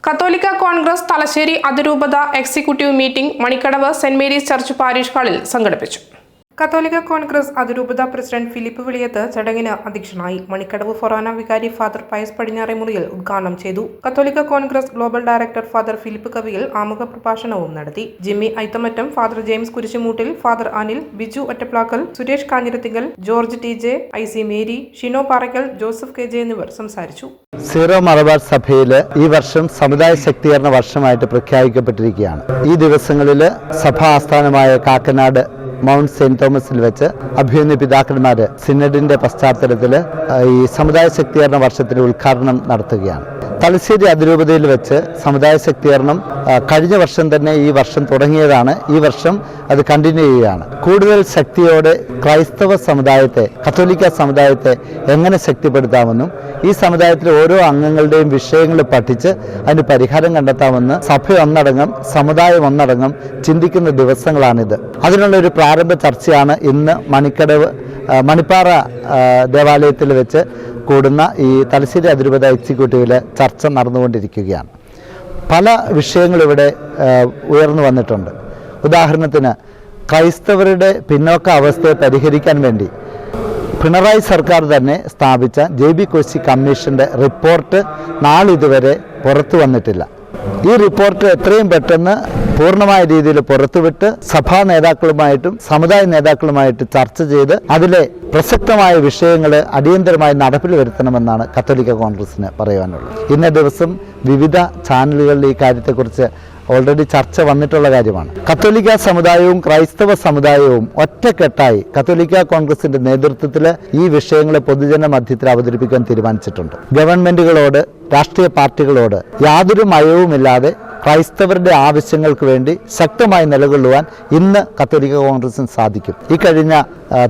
കത്തോലിക്ക കോൺഗ്രസ് തലശ്ശേരി അതിരൂപത executive meeting Manikkadavu saint Mary's church parish ഹാളിൽ സംഘടിപ്പിച്ചു. കത്തോലിക്ക കോൺഗ്രസ് അതിരൂപത പ്രസിഡന്റ് ഫിലിപ്പ് വിളിയത്ത് ചടങ്ങിന് അധ്യക്ഷനായി. മണിക്കടവ് ഫൊറാന വികാരി ഫാദർ പയസ് പടിഞ്ഞാറേമുറിയിൽ ഉദ്ഘാടനം ചെയ്തു. കത്തോലിക്ക Congress global director Father Philip Kaviyil ആമുഖ പ്രഭാഷണവും നടത്തി. Jimmy Aithamattam, Father James Kurisumoottil, Father Anil, Biju Ottaplackal, Suresh Kanjirathinkal, George TJ, IC Mary, Shino Paraykkal, Joseph KJ എന്നിവർ സംസാരിച്ചു. സീറോ മലബാർ സഭയിൽ ഈ വർഷം സമുദായ ശക്തീകരണ വർഷമായിട്ട് പ്രഖ്യാപിക്കപ്പെട്ടിരിക്കുകയാണ്. ഈ ദിവസങ്ങളിൽ സഭാ ആസ്ഥാനമായ കാക്കനാട് മൗണ്ട് സെന്റ് തോമസിൽ വെച്ച് അഭിമന്യ പിതാക്കന്മാര് സിനഡിന്റെ പശ്ചാത്തലത്തിൽ ഈ സമുദായ ശക്തീകരണ വർഷത്തിന്റെ ഉദ്ഘാടനം നടത്തുകയാണ്. തലശ്ശേരി അതിരൂപതയിൽ വെച്ച് സമുദായ ശക്തീകരണം കഴിഞ്ഞ വർഷം തന്നെ ഈ വർഷം തുടങ്ങിയതാണ്. ഈ വർഷം അത് കണ്ടിന്യൂ ചെയ്യുകയാണ്. കൂടുതൽ ശക്തിയോടെ ക്രൈസ്തവ സമുദായത്തെ, കത്തോലിക്ക സമുദായത്തെ എങ്ങനെ ശക്തിപ്പെടുത്താമെന്നും ഈ സമുദായത്തിലെ ഓരോ അംഗങ്ങളുടെയും വിഷയങ്ങൾ പഠിച്ച് അതിന് പരിഹാരം കണ്ടെത്താമെന്ന് സഭ ഒന്നടങ്കം, സമുദായം ഒന്നടങ്കം ചിന്തിക്കുന്ന ദിവസങ്ങളാണിത്. അതിനുള്ള ഒരു പ്രാരംഭ ചർച്ചയാണ് ഇന്ന് മണിപ്പാറ ദേവാലയത്തിൽ വെച്ച് കൂടുന്ന ഈ തലശ്ശേരി അതിരൂപത എക്സിക്യൂട്ടീവിൽ ചർച്ച നടന്നുകൊണ്ടിരിക്കുകയാണ്. പല വിഷയങ്ങളിവിടെ ഉയർന്നു വന്നിട്ടുണ്ട്. ഉദാഹരണത്തിന് ക്രൈസ്തവരുടെ പിന്നോക്ക അവസ്ഥയെ പരിഹരിക്കാൻ വേണ്ടി പിണറായി സർക്കാർ തന്നെ സ്ഥാപിച്ച JB കോശി കമ്മീഷന്റെ റിപ്പോർട്ട് നാളിതുവരെ പുറത്തു വന്നിട്ടില്ല. ഈ റിപ്പോർട്ട് എത്രയും പെട്ടെന്ന് പൂർണ്ണമായ രീതിയിൽ പുറത്തുവിട്ട് സഭാ നേതാക്കളുമായിട്ടും സമുദായ നേതാക്കളുമായിട്ട് ചർച്ച ചെയ്ത് അതിലെ പ്രസക്തമായ വിഷയങ്ങൾ അടിയന്തരമായി നടപ്പിൽ വരുത്തണമെന്നാണ് കത്തോലിക്ക കോൺഗ്രസിന് പറയാനുള്ളത്. ഇന്ന ദിവസം വിവിധ ചാനലുകളിൽ ഈ കാര്യത്തെക്കുറിച്ച് ഓൾറെഡി ചർച്ച വന്നിട്ടുള്ള കാര്യമാണ്. കത്തോലിക്ക സമുദായവും ക്രൈസ്തവ സമുദായവും ഒറ്റക്കെട്ടായി കത്തോലിക്ക കോൺഗ്രസിന്റെ നേതൃത്വത്തിൽ ഈ വിഷയങ്ങളെ പൊതുജന മധ്യത്തിൽ അവതരിപ്പിക്കാൻ തീരുമാനിച്ചിട്ടുണ്ട്. ഗവൺമെന്റുകളോട്, രാഷ്ട്രീയ പാർട്ടികളോട് യാതൊരു മയവുമില്ലാതെ ക്രൈസ്തവരുടെ ആവശ്യങ്ങൾക്ക് വേണ്ടി ശക്തമായി നിലകൊള്ളുവാൻ ഇന്ന് കത്തോലിക്ക കോൺഗ്രസിന് സാധിക്കും. ഈ കഴിഞ്ഞ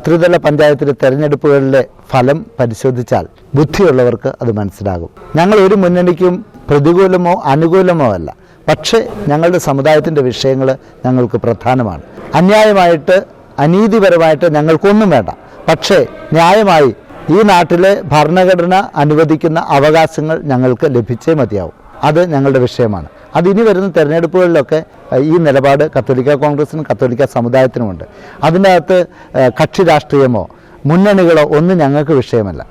ത്രിതല പഞ്ചായത്തിലെ തെരഞ്ഞെടുപ്പുകളിലെ ഫലം പരിശോധിച്ചാൽ ബുദ്ധിയുള്ളവർക്ക് അത് മനസ്സിലാകും. ഞങ്ങൾ ഒരു മുന്നണിക്കും പ്രതികൂലമോ അനുകൂലമോ അല്ല. പക്ഷേ ഞങ്ങളുടെ സമുദായത്തിൻ്റെ വിഷയങ്ങൾ ഞങ്ങൾക്ക് പ്രധാനമാണ്. അന്യായമായിട്ട്, അനീതിപരമായിട്ട് ഞങ്ങൾക്കൊന്നും വേണ്ട. പക്ഷേ ന്യായമായി ഈ നാട്ടിലെ ഭരണഘടന അനുവദിക്കുന്ന അവകാശങ്ങൾ ഞങ്ങൾക്ക് ലഭിച്ചേ മതിയാവും. അത് ഞങ്ങളുടെ വിഷയമാണ്. അതിനി വരുന്ന തെരഞ്ഞെടുപ്പുകളിലൊക്കെ ഈ നിലപാട് കത്തോലിക്ക കോൺഗ്രസിനും കത്തോലിക്ക സമുദായത്തിനുമുണ്ട്. അതിൻ്റെ അകത്ത് കക്ഷി രാഷ്ട്രീയമോ മുന്നണികളോ ഒന്നും ഞങ്ങൾക്ക് വിഷയമല്ല.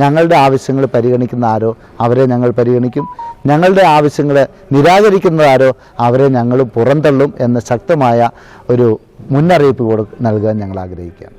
ഞങ്ങളുടെ ആവശ്യങ്ങൾ പരിഗണിക്കുന്ന ആരോ അവരെ ഞങ്ങൾ പരിഗണിക്കും. ഞങ്ങളുടെ ആവശ്യങ്ങൾ നിരാകരിക്കുന്നതാരോ അവരെ ഞങ്ങൾ പുറന്തള്ളും എന്ന ശക്തമായ ഒരു മുന്നറിയിപ്പ് നൽകാൻ ഞങ്ങൾ ആഗ്രഹിക്കുകയാണ്.